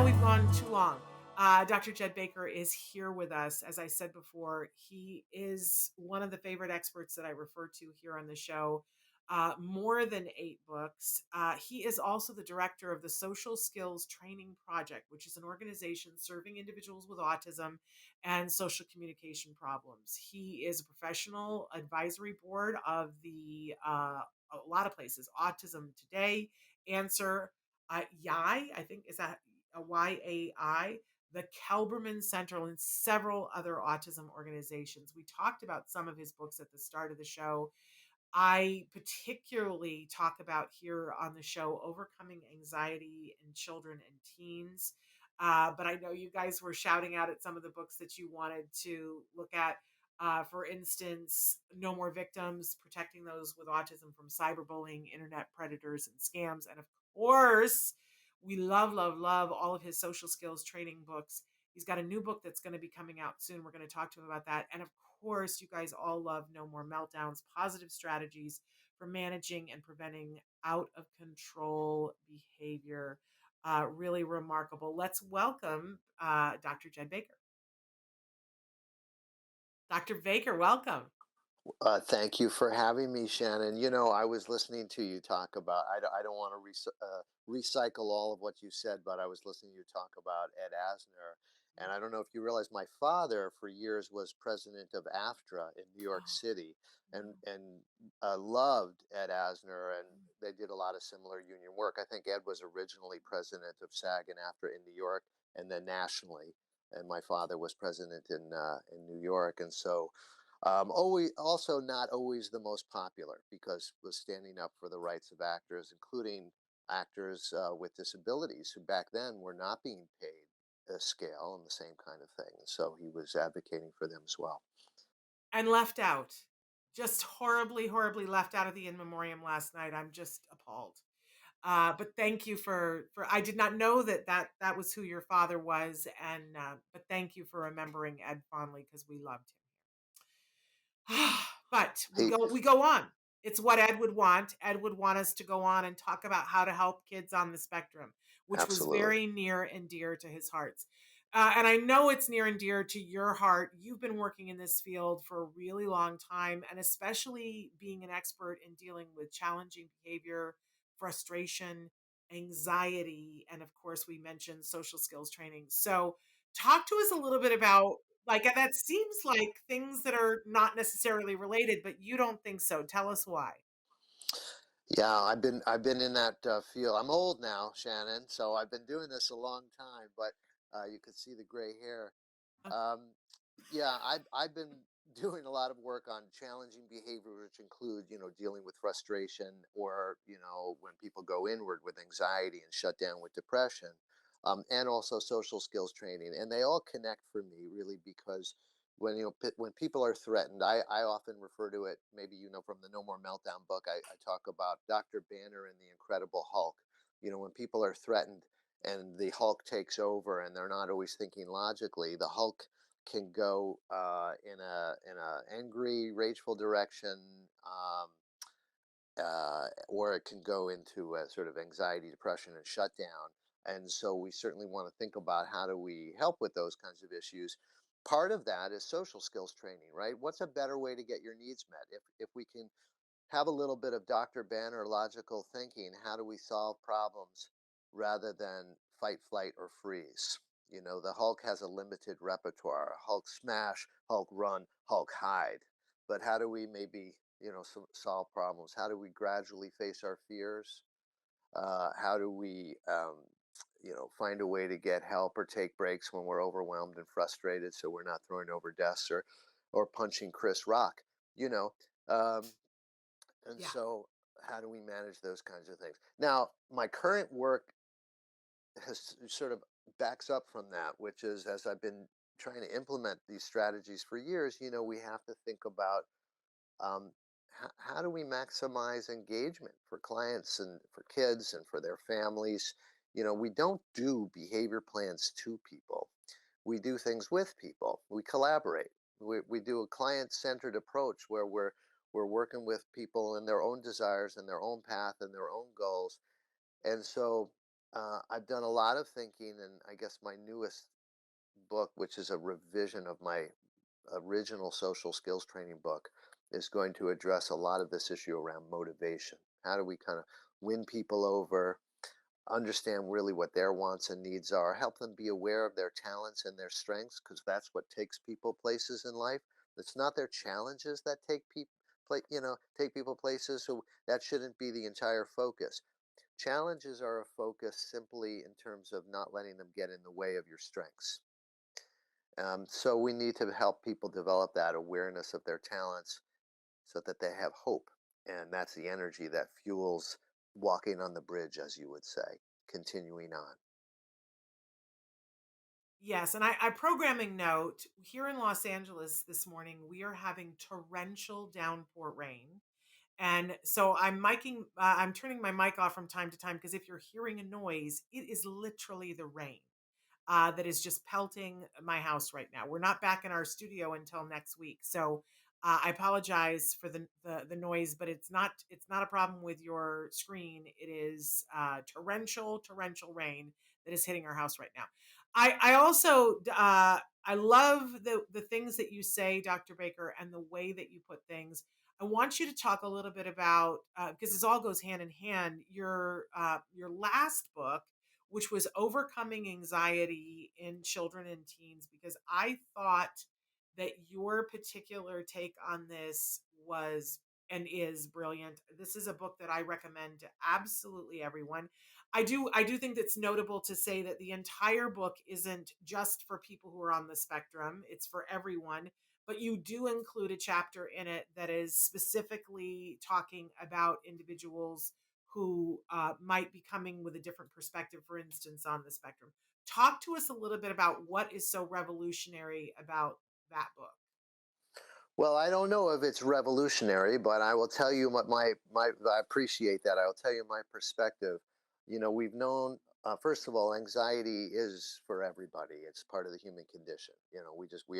now we've gone too long. Dr. Jed Baker is here with us. As I said before, he is one of the favorite experts that I refer to here on the show. More than 8 books. He is also the director of the Social Skills Training Project, which is an organization serving individuals with autism and social communication problems. He is a professional advisory board of a lot of places: Autism Today, Answer, YAI, I think is that a YAI, the Kelberman Central, and several other autism organizations. We talked about some of his books at the start of the show. I particularly talk about here on the show overcoming anxiety in children and teens. But I know you guys were shouting out at some of the books that you wanted to look at. For instance, No More Victims, protecting those with autism from cyberbullying, internet predators, and scams. And of course, we love, love, love all of his social skills training books. He's got a new book that's going to be coming out soon. We're going to talk to him about that. And of course, you guys all love No More Meltdowns, positive strategies for managing and preventing out of control behavior. Really remarkable. Let's welcome Dr. Jed Baker. Dr. Baker, welcome. Thank you for having me, Shannon. I was listening to you talk about, I don't want to recycle all of what you said, but I was listening to you talk about Ed Asner. And I don't know if you realize my father for years was president of AFTRA in New York Oh, City and, mm, and loved Ed Asner. And they did a lot of similar union work. I think Ed was originally president of SAG and AFTRA in New York and then nationally. And my father was president in New York. And so, always also not always the most popular because was standing up for the rights of actors, including actors with disabilities who back then were not being paid a scale and the same kind of thing. So he was advocating for them as well. and left out. Just horribly, horribly left out of the in memoriam last night. I'm just appalled. But thank you for. I did not know that was who your father was, and but thank you for remembering Ed fondly because we loved him. But we He go on. It's what Ed would want. Ed would want us to go on and talk about how to help kids on the spectrum, which was absolutely. very near and dear to his hearts. And I know it's near and dear to your heart. You've been working in this field for a really long time, and especially being an expert in dealing with challenging behavior, frustration, anxiety, and of course, we mentioned social skills training. So, talk to us a little bit about, like, that seems like things that are not necessarily related, but you don't think so. Tell us why. Yeah, I've been in that field. I'm old now, Shannon, so I've been doing this a long time. But you could see the gray hair. Uh, Um, yeah, I've been doing a lot of work on challenging behavior, which include, dealing with frustration or, when people go inward with anxiety and shut down with depression, and also social skills training. And they all connect for me really because when people are threatened, I often refer to it, maybe from the No More Meltdown book, I talk about Dr. Banner and the Incredible Hulk. When people are threatened and the Hulk takes over and they're not always thinking logically, the Hulk can go in a angry, rageful direction, or it can go into a sort of anxiety, depression, and shutdown. And so we certainly want to think about how do we help with those kinds of issues. Part of that is social skills training, right? What's a better way to get your needs met? If we can have a little bit of Dr. Banner logical thinking. How do we solve problems rather than fight, flight, or freeze? The Hulk has a limited repertoire: Hulk smash, Hulk run, Hulk hide. But how do we maybe, solve problems? How do we gradually face our fears? How do we, find a way to get help or take breaks when we're overwhelmed and frustrated so we're not throwing over desks or punching Chris Rock? You know, um, and yeah. so, how do we manage those kinds of things? Now, my current work has sort of backs up from that, which is as I've been trying to implement these strategies for years, we have to think about um, how do we maximize engagement for clients and for kids and for their families. We don't do behavior plans to people. We do things with people. We collaborate. We do a client-centered approach where we're working with people and their own desires and their own path and their own goals. And so I've done a lot of thinking, and I guess my newest book, which is a revision of my original social skills training book, is going to address a lot of this issue around motivation. How do we kind of win people over, understand really what their wants and needs are, help them be aware of their talents and their strengths, because that's what takes people places in life. It's not their challenges that take people. Take people places. So that shouldn't be the entire focus. Challenges are a focus simply in terms of not letting them get in the way of your strengths. So we need to help people develop that awareness of their talents so that they have hope. And that's the energy that fuels walking on the bridge, as you would say, continuing on. Yes, and I programming note here in Los Angeles this morning, we are having torrential downpour rain. And so I'm turning my mic off from time to time because if you're hearing a noise, it is literally the rain that is just pelting my house right now. We're not back in our studio until next week, so I apologize for the noise, but it's not a problem with your screen. It is torrential rain that is hitting our house right now. I also I love the things that you say, Dr. Baker, and the way that you put things. I want you to talk a little bit about because this all goes hand in hand. Your last book, which was overcoming anxiety in children and teens, because I thought that your particular take on this was and is brilliant. This is a book that I recommend to absolutely everyone. I do think it's notable to say that the entire book isn't just for people who are on the spectrum, it's for everyone, but you do include a chapter in it that is specifically talking about individuals who might be coming with a different perspective, for instance, on the spectrum. Talk to us a little bit about what is so revolutionary about that book. Well, I don't know if it's revolutionary, but I will tell you what my I appreciate that. I will tell you my perspective. We've known first of all, anxiety is for everybody. It's part of the human condition. We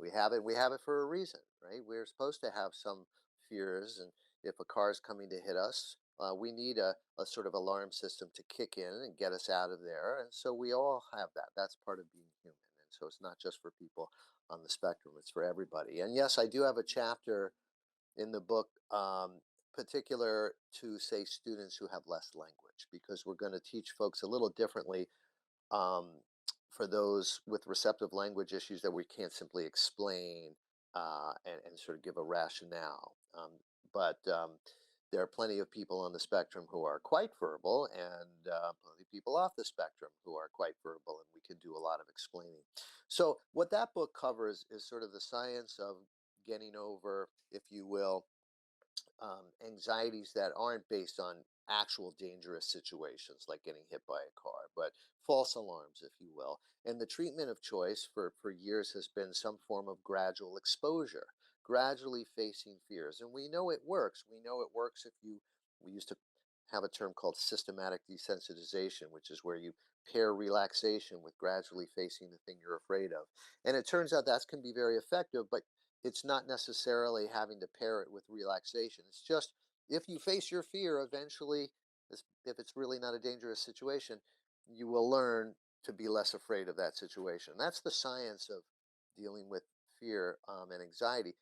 have it for a reason, right? We're supposed to have some fears, and if a car is coming to hit us, we need a sort of alarm system to kick in and get us out of there. And so we all have that. That's part of being human. And so it's not just for people on the spectrum. It's for everybody. And yes, I do have a chapter in the book, particular to say students who have less language, because we're going to teach folks a little differently, um, for those with receptive language issues that we can't simply explain, and sort of give a rationale. But there are plenty of people on the spectrum who are quite verbal, and plenty of people off the spectrum who are quite verbal, and we can do a lot of explaining. So, what that book covers is sort of the science of getting over, if you will, anxieties that aren't based on actual dangerous situations like getting hit by a car, but false alarms, if you will. And the treatment of choice for years has been some form of gradual exposure, gradually facing fears. And we know it works. We know it works we used to have a term called systematic desensitization, which is where you pair relaxation with gradually facing the thing you're afraid of. And it turns out that can be very effective, but it's not necessarily having to pair it with relaxation. It's just if you face your fear, eventually, if it's really not a dangerous situation, you will learn to be less afraid of that situation. That's the science of dealing with fear, and anxiety.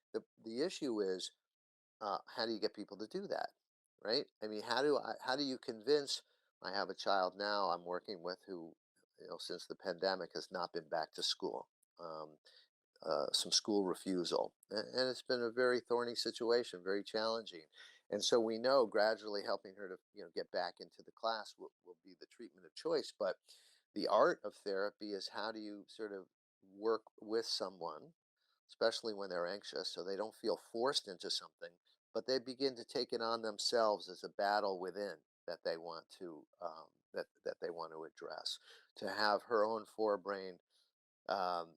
The issue is, how do you get people to do that, right? I mean, how do you convince? I have a child now I'm working with who, since the pandemic, has not been back to school. Um, some school refusal. And it's been a very thorny situation, very challenging. And so we know gradually helping her to, get back into the class will be the treatment of choice. But the art of therapy is how do you sort of work with someone, especially when they're anxious, so they don't feel forced into something, but they begin to take it on themselves as a battle within that they want to that they want to address. To have her own forebrain, um,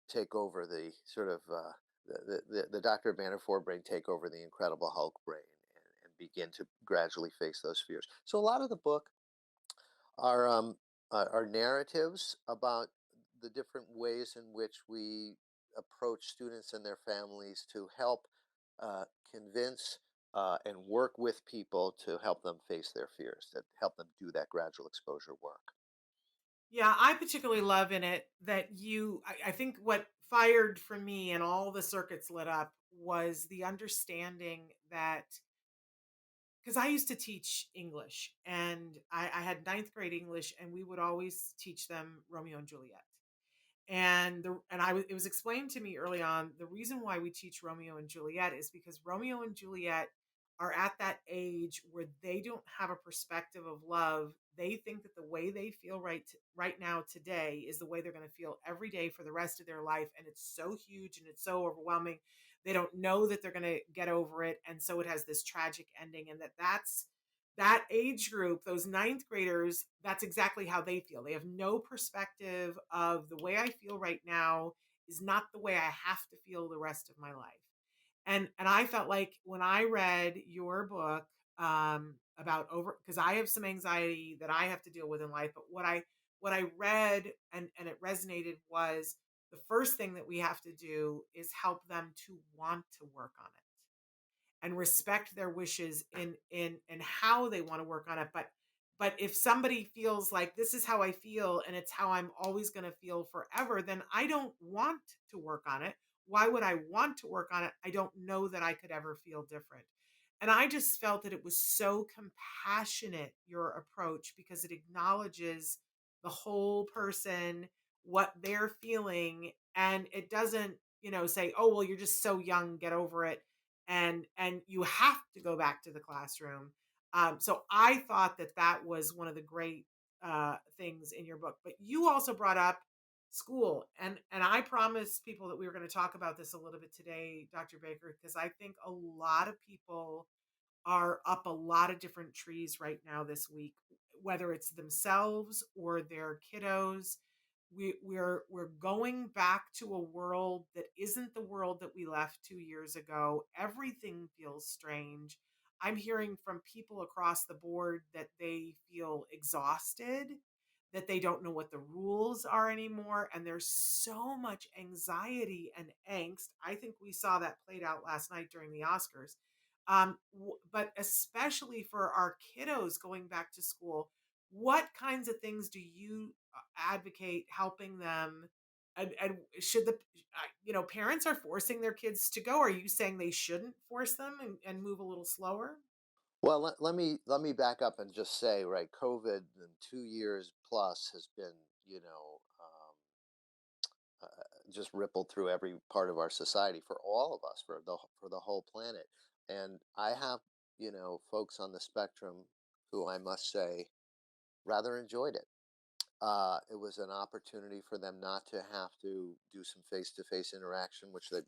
take over the sort of the Dr. Banner forebrain take over the Incredible Hulk brain, and begin to gradually face those fears. So a lot of the book are narratives about the different ways in which we approach students and their families to help convince and work with people to help them face their fears, that help them do that gradual exposure work. Yeah, I particularly love in it that I think what fired for me and all the circuits lit up was the understanding that because I used to teach English and I had ninth grade English, and we would always teach them Romeo and Juliet. It was explained to me early on, the reason why we teach Romeo and Juliet is because Romeo and Juliet are at that age where they don't have a perspective of love. They think that the way they feel right now today is the way they're going to feel every day for the rest of their life, and it's so huge and it's so overwhelming. They don't know that they're going to get over it, and so it has this tragic ending, and that's that age group, those ninth graders, that's exactly how they feel. They have no perspective of the way I feel right now is not the way I have to feel the rest of my life. And I felt like when I read your book about over because I have some anxiety that I have to deal with in life, but what I read and it resonated was the first thing that we have to do is help them to want to work on it and respect their wishes in how they want to work on it. But if somebody feels like this is how I feel and it's how I'm always going to feel forever, then I don't want to work on it. Why would I want to work on it? I don't know that I could ever feel different. And I just felt that it was so compassionate, your approach, because it acknowledges the whole person, what they're feeling, and it doesn't, say, "Oh, well, you're just so young, get over it." And you have to go back to the classroom. So I thought that that was one of the great things in your book. But you also brought up school, and I promised people that we were going to talk about this a little bit today, Dr. Baker, because I think a lot of people are up a lot of different trees right now this week, whether it's themselves or their kiddos. We're going back to a world that isn't the world that we left 2 years ago. Everything feels strange. I'm hearing from people across the board that they feel exhausted, that they don't know what the rules are anymore, and there's so much anxiety and angst. I think we saw that played out last night during the Oscars. But especially for our kiddos going back to school, what kinds of things do you advocate helping them? And should parents are forcing their kids to go? Are you saying they shouldn't force them and move a little slower? Well, let me back up and just say, right, COVID in 2 years plus has been, just rippled through every part of our society for all of us, for the whole planet. And I have, folks on the spectrum who I must say rather enjoyed it. It was an opportunity for them not to have to do some face-to-face interaction, which they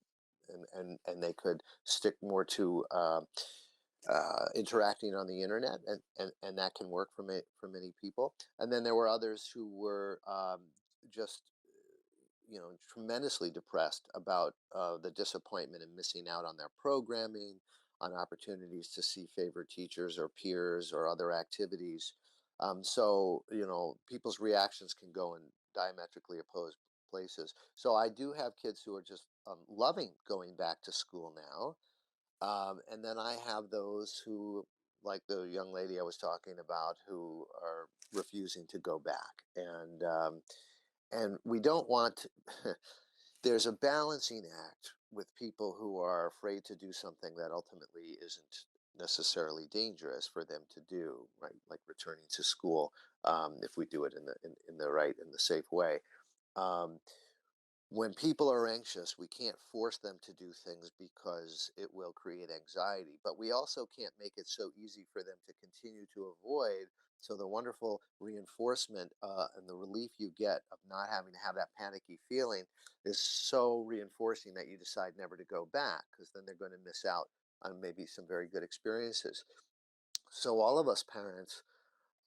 and they could stick more to interacting on the internet, and that can work for many people. And then there were others who were just tremendously depressed about the disappointment and missing out on their programming, on opportunities to see favorite teachers or peers or other activities. So people's reactions can go in diametrically opposed places. So I do have kids who are just loving going back to school now, and then I have those who, like the young lady I was talking about, who are refusing to go back. And we don't want to, there's a balancing act with people who are afraid to do something that ultimately isn't necessarily dangerous for them to do, right? Like returning to school, if we do it in the right and the safe way. Um, when people are anxious, we can't force them to do things because it will create anxiety, but we also can't make it so easy for them to continue to avoid. So the wonderful reinforcement and the relief you get of not having to have that panicky feeling is so reinforcing that you decide never to go back, because then they're going to miss out on maybe some very good experiences. So all of us parents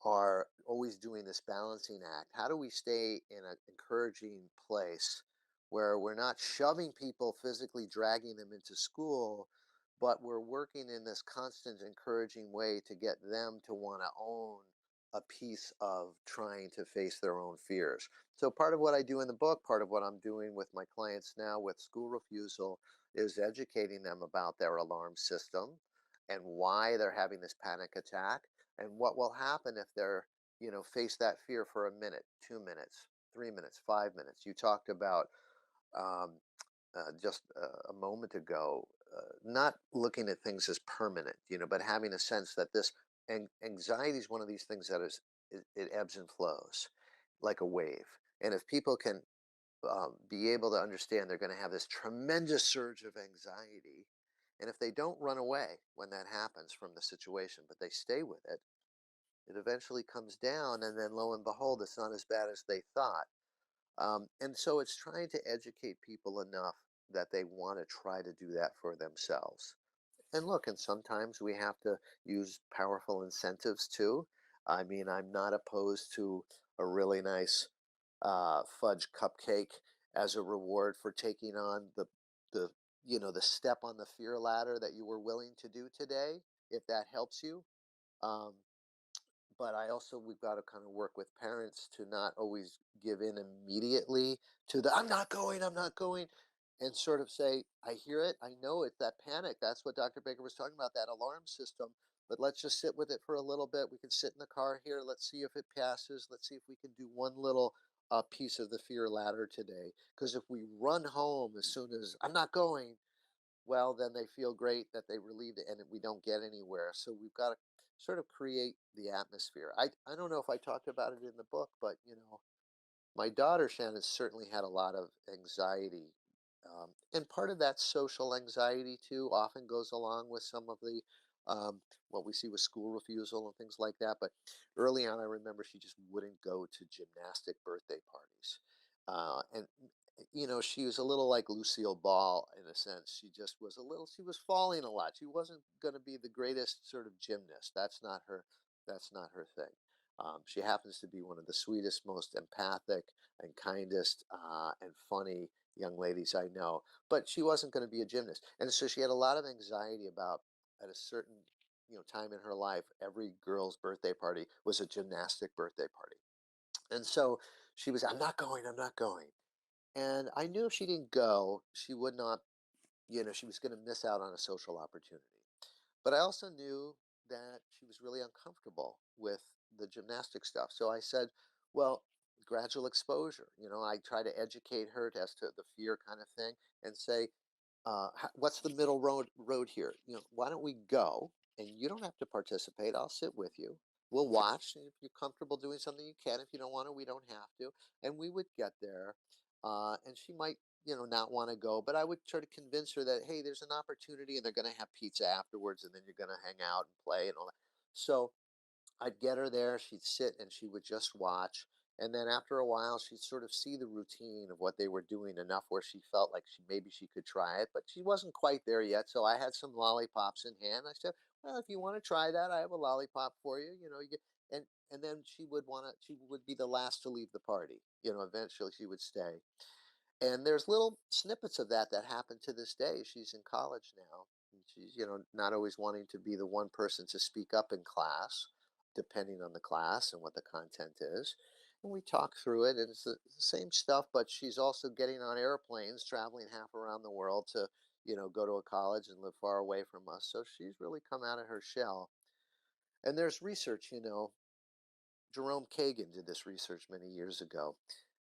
are always doing this balancing act. How do we stay in an encouraging place where we're not shoving people, physically dragging them into school, but we're working in this constant encouraging way to get them to want to own a piece of trying to face their own fears? So part of what I do in the book, part of what I'm doing with my clients now with school refusal, is educating them about their alarm system and why they're having this panic attack and what will happen if they're, face that fear for a minute, 2 minutes, 3 minutes, 5 minutes. You talked about um, just a moment ago, not looking at things as permanent, but having a sense that this anxiety is one of these things that it ebbs and flows like a wave. And if people can be able to understand they're going to have this tremendous surge of anxiety, and if they don't run away when that happens from the situation, but they stay with it, it eventually comes down, and then lo and behold, it's not as bad as they thought. And so it's trying to educate people enough that they want to try to do that for themselves. And look, and sometimes we have to use powerful incentives too. I mean, I'm not opposed to a really nice fudge cupcake as a reward for taking on the the step on the fear ladder that you were willing to do today, if that helps you. Um, but I also we've got to kind of work with parents to not always give in immediately to the I'm not going, and sort of say, I hear it, I know it, that panic. That's what Dr. Baker was talking about, that alarm system. But let's just sit with it for a little bit. We can sit in the car here. Let's see if it passes. Let's see if we can do one little piece of the fear ladder today. Because if we run home as soon as I'm not going, well, then they feel great that they relieved it and we don't get anywhere. So we've got to sort of create the atmosphere. I don't know if I talked about it in the book, but my daughter Shannon certainly had a lot of anxiety. And part of that social anxiety too often goes along with some of the what we see with school refusal and things like that. But early on, I remember she just wouldn't go to gymnastic birthday parties. And she was a little like Lucille Ball in a sense. She just was a little, she was falling a lot. She wasn't going to be the greatest sort of gymnast. That's not her thing. She happens to be one of the sweetest, most empathic and kindest and funny young ladies I know, but she wasn't going to be a gymnast. And so she had a lot of anxiety about at a certain time in her life, every girl's birthday party was a gymnastic birthday party. And so she was, I'm not going, I'm not going. And I knew if she didn't go, she would not, she was going to miss out on a social opportunity. But I also knew that she was really uncomfortable with the gymnastic stuff. So I said, well, gradual exposure. I try to educate her as to the fear kind of thing and say, what's the middle road here? Why don't we go and you don't have to participate. I'll sit with you. We'll watch. And if you're comfortable doing something, you can. If you don't want to, we don't have to. And we would get there. And she might, not want to go, but I would try to convince her that, hey, there's an opportunity and they're going to have pizza afterwards and then you're going to hang out and play and all that. So I'd get her there, she'd sit and she would just watch. And then after a while, she'd sort of see the routine of what they were doing enough where she felt like maybe she could try it, but she wasn't quite there yet. So I had some lollipops in hand. I said, well, if you want to try that, I have a lollipop for you. And then she would be the last to leave the party. Eventually she would stay. And there's little snippets of that that happen to this day. She's in college now. And she's, not always wanting to be the one person to speak up in class, depending on the class and what the content is. And we talk through it, and it's the same stuff, but she's also getting on airplanes, traveling half around the world to, go to a college and live far away from us. So she's really come out of her shell. And there's research, Jerome Kagan did this research many years ago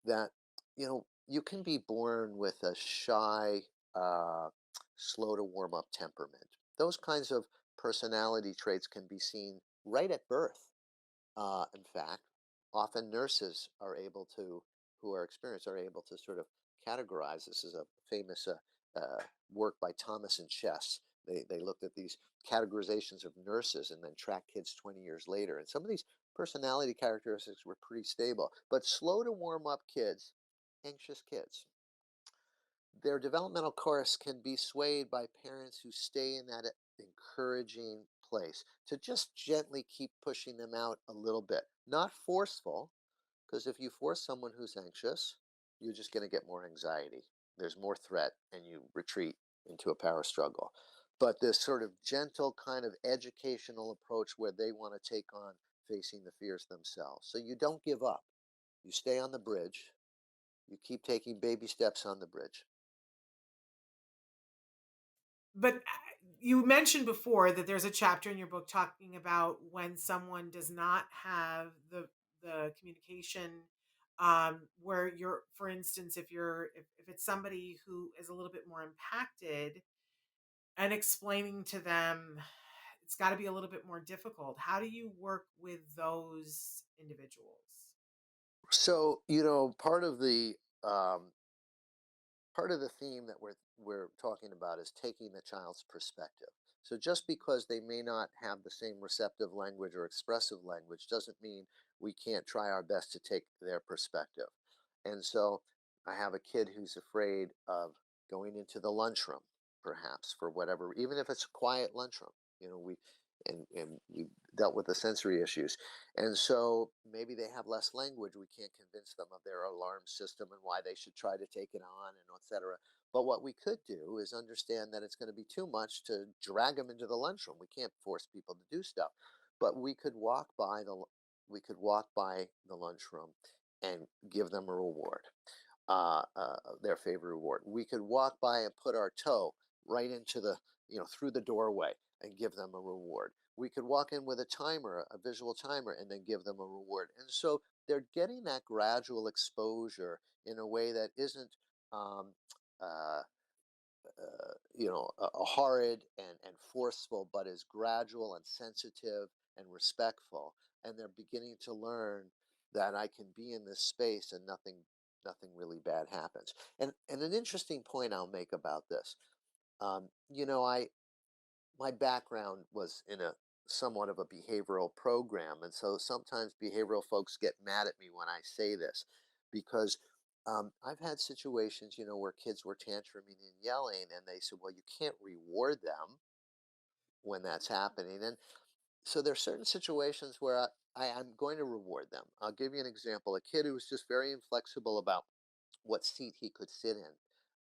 that you can be born with a shy, uh, slow to warm up temperament. Those kinds of personality traits can be seen right at birth. In fact, often nurses are able to, who are experienced, are able to sort of categorize. This is a famous work by Thomas and Chess. They looked at these categorizations of nurses and then tracked kids 20 years later. And some of these personality characteristics were pretty stable. But slow to warm up kids, anxious kids, their developmental course can be swayed by parents who stay in that encouraging place to just gently keep pushing them out a little bit. Not forceful, because if you force someone who's anxious, you're just going to get more anxiety. There's more threat, and you retreat into a power struggle. But this sort of gentle kind of educational approach where they want to take on facing the fears themselves. So you don't give up. You stay on the bridge. You keep taking baby steps on the bridge. But you mentioned before that there's a chapter in your book talking about when someone does not have the communication, where you're, for instance, if it's somebody who is a little bit more impacted, and explaining to them, it's got to be a little bit more difficult. How do you work with those individuals? So, um, part of the theme that we're talking about is taking the child's perspective. So just because they may not have the same receptive language or expressive language doesn't mean we can't try our best to take their perspective. And so I have a kid who's afraid of going into the lunchroom, perhaps for whatever, even if it's a quiet lunchroom. We we dealt with the sensory issues, and so maybe they have less language. We can't convince them of their alarm system and why they should try to take it on, and etc. But what we could do is understand that it's going to be too much to drag them into the lunchroom. We can't force people to do stuff, but we could walk by the lunchroom and give them a reward, their favorite reward. We could walk by and put our toe right into through the doorway and give them a reward. We could walk in with a timer, a visual timer, and then give them a reward. And so they're getting that gradual exposure in a way that isn't, um, uh, a horrid and forceful, but is gradual and sensitive and respectful. And they're beginning to learn that I can be in this space and nothing really bad happens. And an interesting point I'll make about this. I my background was in a somewhat of a behavioral program, and so sometimes behavioral folks get mad at me when I say this, because I've had situations, where kids were tantruming and yelling, and they said, "Well, you can't reward them when that's happening." And so there's certain situations where I'm going to reward them. I'll give you an example. A kid who was just very inflexible about what seat he could sit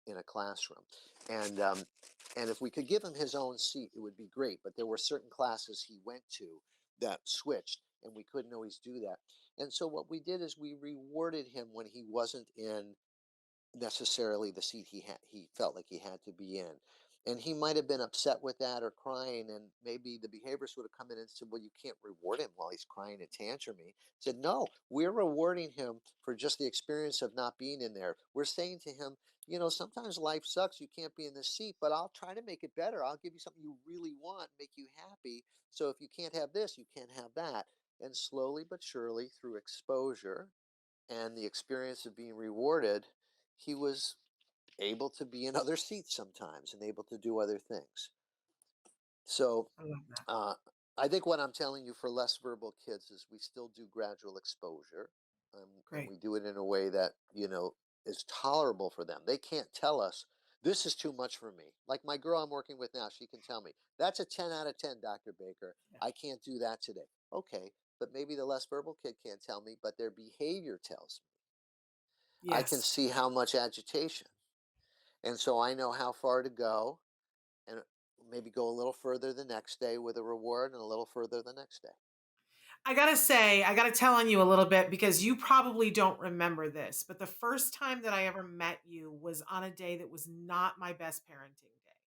in a classroom, and if we could give him his own seat, it would be great. But there were certain classes he went to that switched, and we couldn't always do that. And so what we did is we rewarded him when he wasn't in necessarily the seat he felt like he had to be in. And he might have been upset with that or crying, and maybe the behaviorist would have come in and said, "Well, you can't reward him while he's crying and tantruming." Said, "No, we're rewarding him for just the experience of not being in there. We're saying to him, sometimes life sucks, you can't be in this seat, but I'll try to make it better. I'll give you something you really want, make you happy. So if you can't have this, you can't have that." And slowly but surely, through exposure and the experience of being rewarded, he was able to be in other seats sometimes and able to do other things. So I love that. uh, I think what I'm telling you for less verbal kids is we still do gradual exposure, and Great. we do it in a way that, is tolerable for them. They can't tell us, "This is too much for me." Like my girl I'm working with now, she can tell me, "That's a 10 out of 10, Dr. Baker. Yeah. I can't do that today." Okay, but maybe the less verbal kid can't tell me, but their behavior tells me. I can Yes. see how much agitation. And so I know how far to go, and maybe go a little further the next day with a reward and a little further the next day. I gotta say, I gotta tell on you a little bit because you probably don't remember this, but the first time that I ever met you was on a day that was not my best parenting day.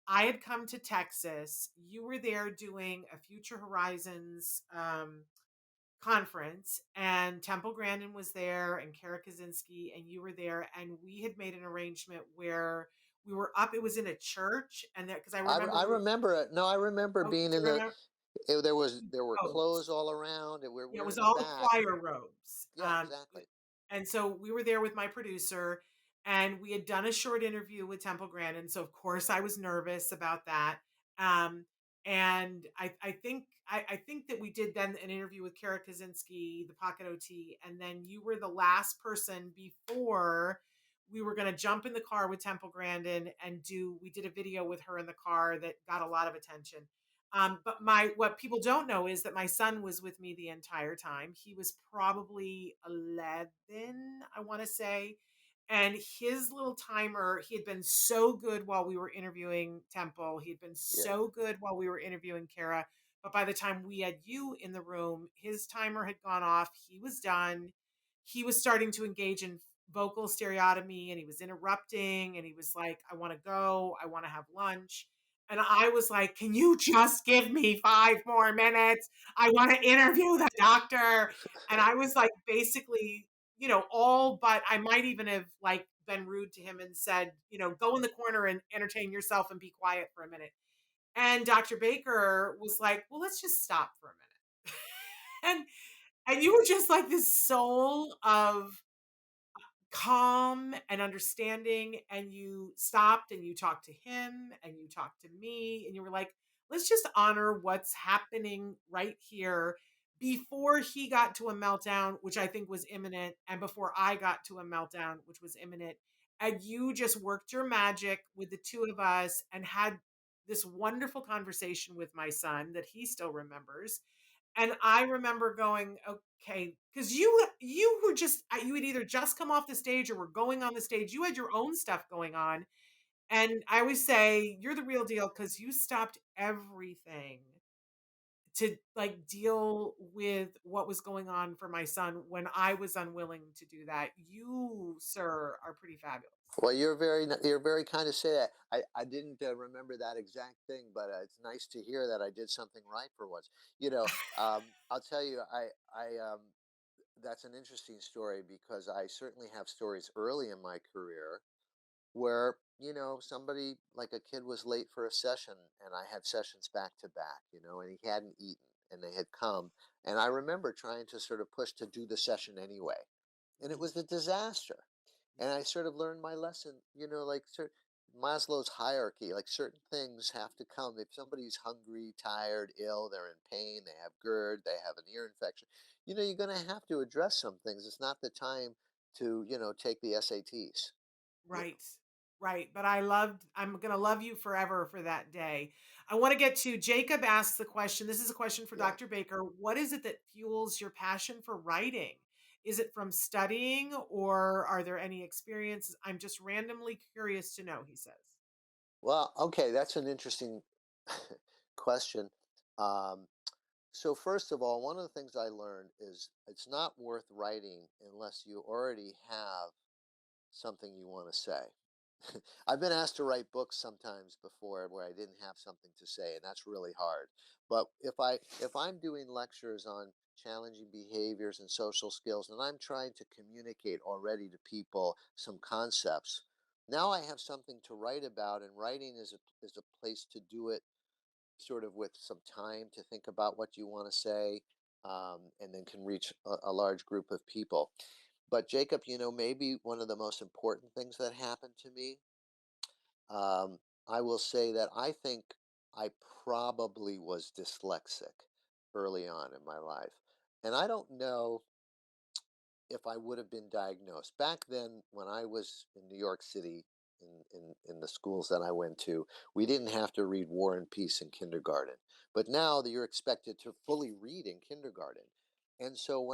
I had come to Texas. You were there doing a Future Horizons conference, and Temple Grandin was there, and Kara Kaczynski, and you were there, and we had made an arrangement where we were up. It was in a church, and that because I remember I we were. remember it. No, I remember Oh, do being in you the. remember? There were clothes Robes. all around, and Yeah, it we're was in the all the back. choir robes. Yeah, exactly. And so we were there with my producer, and we had done a short interview with Temple Grandin. So of course I was nervous about that. Um, and I think that we did then an interview with Kara Kaczynski, the Pocket OT, and then you were the last person before we were going to jump in the car with Temple Grandin and do. We did a video with her in the car that got a lot of attention. But my what people don't know is that my son was with me the entire time. He was probably 11, I want to say. And his little timer, he had been so good while we were interviewing Temple. He had been Yeah. so good while we were interviewing Kara. But by the time we had you in the room, his timer had gone off. He was done. He was starting to engage in vocal stereotomy, and he was interrupting, and he was like, "I want to go. I want to have lunch." And I was like, "Can you just give me 5 more minutes? I wanna interview the doctor." And I was, like, basically, all but I might even have, like, been rude to him and said, "Go in the corner and entertain yourself and be quiet for a minute." And Doctor Baker was like, "Well, let's just stop for a minute." And you were just like this soul of calm and understanding, and you stopped and you talked to him and you talked to me, and you were like, let's just honor what's happening right here before he got to a meltdown, which I think was imminent, and before I got to a meltdown, which was imminent. And you just worked your magic with the two of us and had this wonderful conversation with my son that he still remembers. And I remember going, "Okay," because you were just you had either just come off the stage or were going on the stage. You had your own stuff going on, and I always say, "You're the real deal," because you stopped everything to, like, deal with what was going on for my son when I was unwilling to do that. You, sir, are pretty fabulous. Well, you're very kind to say that. I didn't remember that exact thing, but it's nice to hear that I did something right for once. You know, I'll tell you, I that's an interesting story because I certainly have stories early in my career where somebody like a kid was late for a session and I had sessions back to back, and he hadn't eaten and they had come, and I remember trying to sort of push to do the session anyway, and it Mhm. was a disaster. And I Yeah. sort of learned my lesson, like Maslow's hierarchy, like certain things have to come. If somebody's hungry, tired, ill, they're in pain, they have GERD, they have an ear infection, you're going to have to address some things. It's not the time to, take the SATs. You know. Right. Right. But I'm going to love you forever for that day. I want to get to Jacob asks the question. This is a question for Yeah. Dr. Baker. What is it that fuels your passion for writing? Is it from studying or are there any experiences? I'm just randomly curious to know, he says. Well, okay, that's an interesting question. Um, so first of all, one of the things I learned is it's not worth writing unless you already have something you want to say. I've been asked to write books sometimes before where I didn't have something to say, and that's really hard. But if I'm doing lectures on challenging behaviors and social skills, and I'm trying to communicate already to people some concepts, now I have something to write about, and writing is a place to do it sort of with some time to think about what you want to say, and then can reach a large group of people. But Jacob, maybe one of the most important things that happened to me, I will say that I think I probably was dyslexic early on in my life. And I don't know if I would have been diagnosed. Back then, when I was in New York City, in the schools that I went to, we didn't have to read War and Peace in kindergarten. But now that you're expected to fully read in kindergarten. And so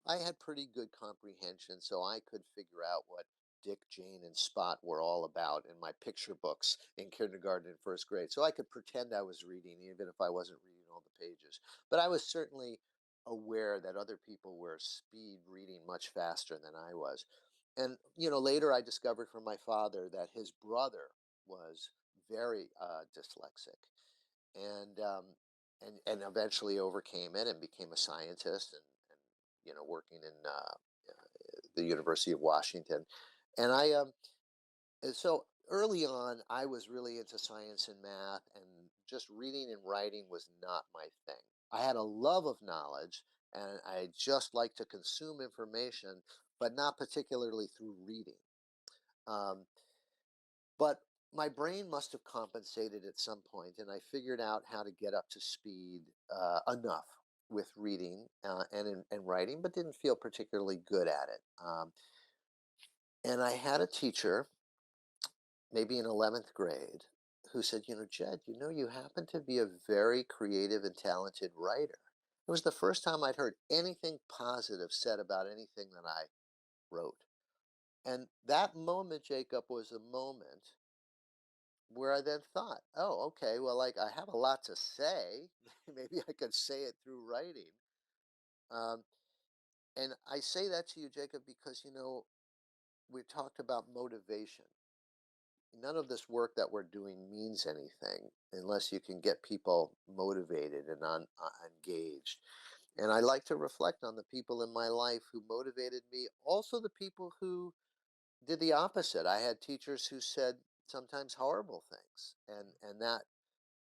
I had pretty good comprehension, so I could figure out what Dick, Jane, and Spot were all about in my picture books in kindergarten and first grade. So I could pretend I was reading, even if I wasn't reading all the pages. But I was certainly aware that other people were speed reading much faster than I was. And later I discovered from my father that his brother was very dyslexic, and eventually overcame it and became a scientist, and working in the University of Washington. And so early on, I was really into science and math, and just reading and writing was not my thing. I had a love of knowledge, and I just like to consume information, but not particularly through reading. Um, but my brain must have compensated at some point, and I figured out how to get up to speed enough with reading and writing, but didn't feel particularly good at it. And I had a teacher, maybe in 11th grade, who said, Jed, you happen to be a very creative and talented writer. It was the first time I'd heard anything positive said about anything that I wrote. And that moment, Jacob, was a moment where I then thought, oh, okay, well, like I have a lot to say. Maybe I could say it through writing. Um, and I say that to you, Jacob, because, we talked about motivation. none of this work that we're doing means anything unless you can get people motivated and engaged. And I like to reflect on the people in my life who motivated me, also the people who did the opposite. I had teachers who said sometimes horrible things, and that,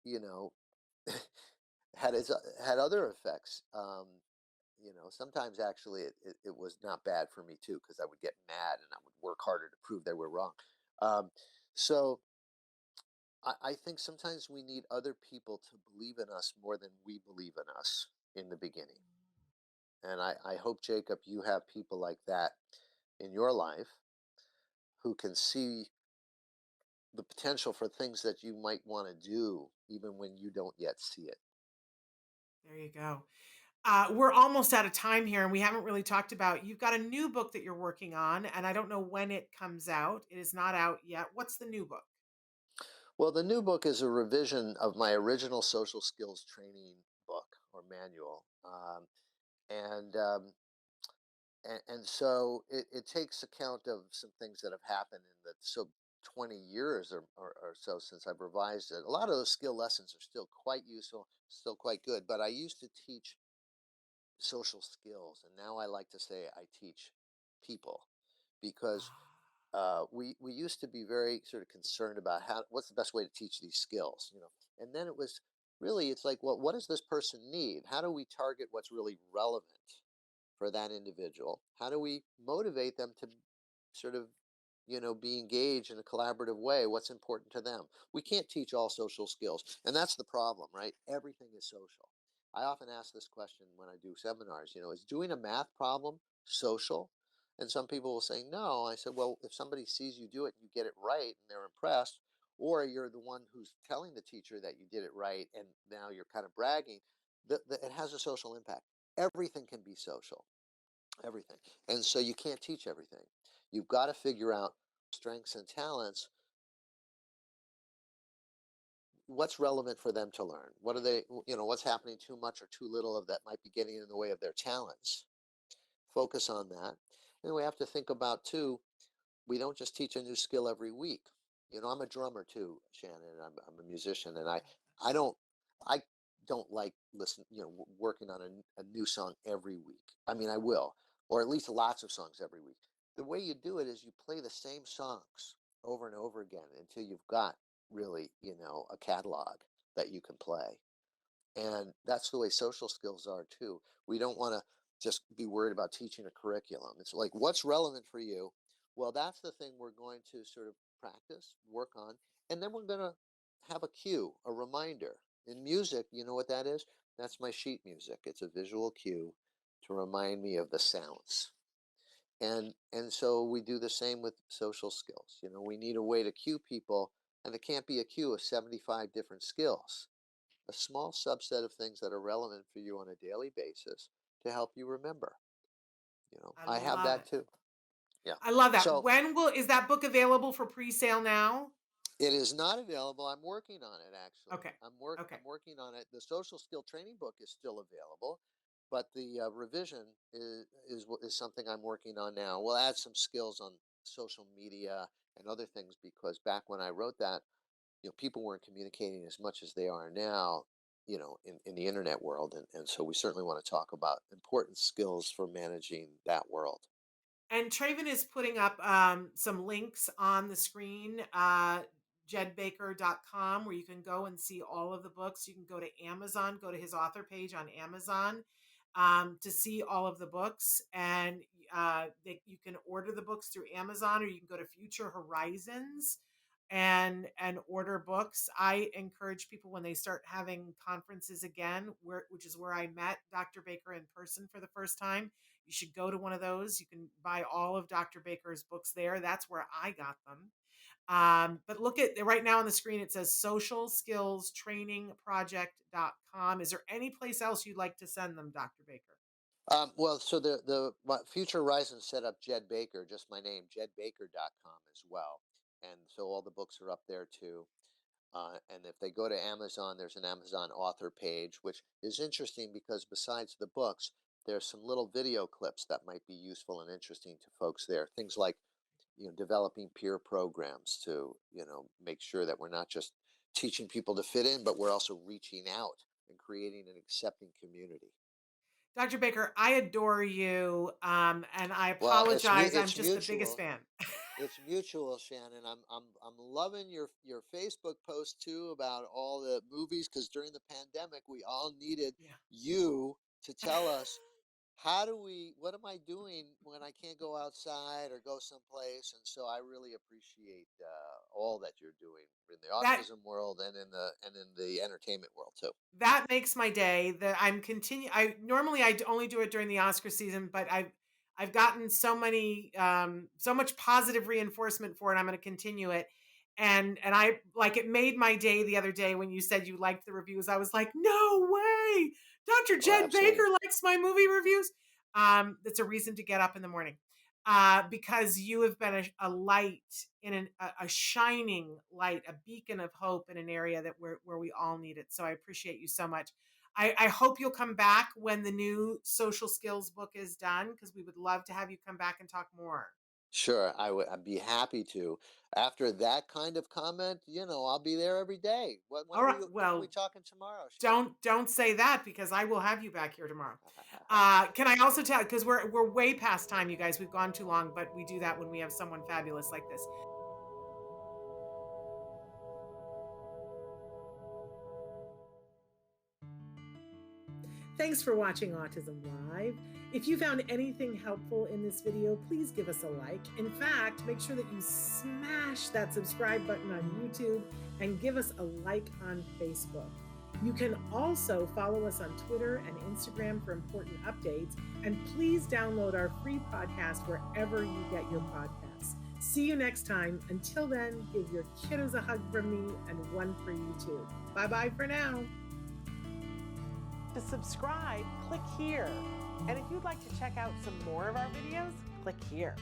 you know, had other effects. Sometimes actually it was not bad for me too, because I would get mad and I would work harder to prove they were wrong. Um, so I think sometimes we need other people to believe in us more than we believe in us in the beginning. And I hope, Jacob, you have people like that in your life who can see the potential for things that you might want to do even when you don't yet see it. There you go. We're almost out of time here, and we haven't really talked about. You've got a new book that you're working on, and I don't know when it comes out. It is not out yet. What's the new book? Well, the new book is a revision of my original social skills training book or manual. And so it takes account of some things that have happened in the 20 years or so since I've revised it. A lot of those skill lessons are still quite useful, still quite good, but I used to teach social skills, and now I like to say I teach people, because Ah, we used to be very sort of concerned about what's the best way to teach these skills, and then it was really, it's like, well, what does this person need? How do we target what's really relevant for that individual? How do we motivate them to sort of, be engaged in a collaborative way? What's important to them? We can't teach all social skills. And that's the problem, right? Everything is social. I often ask this question when I do seminars, is doing a math problem social? And some people will say no. I said, well, if somebody sees you do it and you get it right and they're impressed, or you're the one who's telling the teacher that you did it right and now you're kind of bragging, it has a social impact. Everything can be social, everything. And so you can't teach everything. You've got to figure out strengths and talents, what's relevant for them to learn. What are they, what's happening too much or too little of that might be getting in the way of their talents. Focus on that. And we have to think about too, we don't just teach a new skill every week. I'm a drummer too, Shannon. I'm a musician, and I don't I don't like working on a new song every week. I mean, I will, or at least lots of songs every week. The way you do it is you play the same songs over and over again until you've got really, a catalog that you can play. And that's the way social skills are too. We don't want to just be worried about teaching a curriculum. It's like, what's relevant for you? Well, that's the thing we're going to sort of practice, work on, and then we're going to have a cue, a reminder. In music, you know what that is? That's my sheet music. It's a visual cue to remind me of the sounds. And so we do the same with social skills. We need a way to cue people, and it can't be a cue of 75 different skills, a small subset of things that are relevant for you on a daily basis to help you remember. I I have love that it. too. Yeah. I love that. So When will is that book available for pre-sale now? it is not available. I'm working on it actually. Okay. Okay. I'm working on it. The social skill training book is still available, but the revision is something I'm working on now. We'll add some skills on social media and other things, because back when I wrote that, people weren't communicating as much as they are now, in the internet world. And so we certainly want to talk about important skills for managing that world. And Traven is putting up some links on the screen, jedbaker.com, where you can go and see all of the books. You can go to Amazon, go to his author page on Amazon to see all of the books. And you can order the books through Amazon, or you can go to Future Horizons and order books. I encourage people, when they start having conferences again, which is where I met Dr. Baker in person for the first time, you should go to one of those. You can buy all of Dr. Baker's books there. That's where I got them. But look at right now on the screen, it says socialskillstrainingproject.com. Is there any place else you'd like to send them, Dr. Baker? Well, so the my Future Horizon set up Jed Baker, just my name, jedbaker.com as well. And so all the books are up there too. And if they go to Amazon, there's an Amazon author page, which is interesting because besides the books, there's some little video clips that might be useful and interesting to folks there. Things like developing peer programs to, make sure that we're not just teaching people to fit in, but we're also reaching out and creating an accepting community. Dr. Baker, I adore you, and I Well, apologize. I'm it's just the biggest mutual. fan. It's mutual, Shannon. I'm loving your Facebook post too about all the movies, because during the pandemic we all needed Yeah. you to tell us, what am I doing when I can't go outside or go someplace? And so I really appreciate all that you're doing in the That autism world and in the entertainment world too. that makes my day. That I'm continue. I normally only do it during the Oscar season, but I've gotten so much positive reinforcement for it. I'm going to continue it, and I like it made my day the other day when you said you liked the reviews. I was like, no way, Dr. Oh, Jed Baker absolutely. likes my movie reviews. That's a reason to get up in the morning. Because you have been a light a shining light, a beacon of hope in an area that where we all need it. So I appreciate you so much. I hope you'll come back when the new social skills book is done, because we would love to have you come back and talk more. Sure, I'd be happy to. After that kind of comment, I'll be there every day. All right. When are we Well, talking tomorrow, Shannon? don't say that, because I will have you back here tomorrow. Can I also tell, because we're way past time, you guys. We've gone too long, but we do that when we have someone fabulous like this. Thanks for watching Autism Live. If you found anything helpful in this video, please give us a like. In fact, make sure that you smash that subscribe button on YouTube and give us a like on Facebook. You can also follow us on Twitter and Instagram for important updates. And please download our free podcast wherever you get your podcasts. See you next time. Until then, give your kiddos a hug from me and one for you too. Bye-bye for now. To subscribe, click here. And if you'd like to check out some more of our videos, click here.